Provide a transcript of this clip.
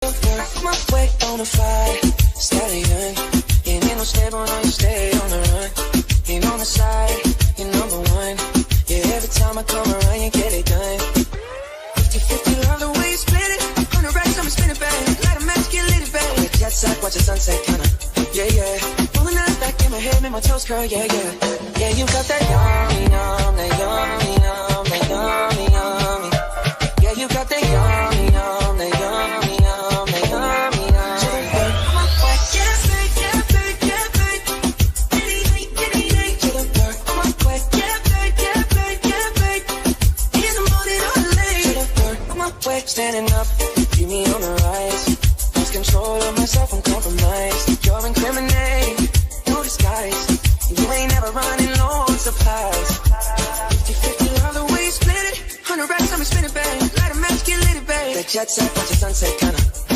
My way on a fire, stallion. Ain't no stable, no, you stay on the run. Ain't on the side, you're number one. Yeah, every time I come around, you get it done. 50-50, love the way you split it. 100 racks, I'ma spin it back. Light a match, get lit, baby. Jet set, watch the sunset, kinda. Yeah, yeah. Pulling eyes back in my head, make my toes curl, yeah, yeah. Yeah, you got that yummy, yum, that yummy, yum, that yummy, yummy. Yeah, you got that yummy, yum, that yummy, yum, that yummy, yum. Standing up, keep me on the rise. Lost control of myself, I'm compromised. You're incriminating, no disguise. You ain't never running low on supplies. 50-50, love the way you split it. 100 racks, I'ma spin it, babe. Light a match, get lit, babe. That jet set, watch the sunset, kinda.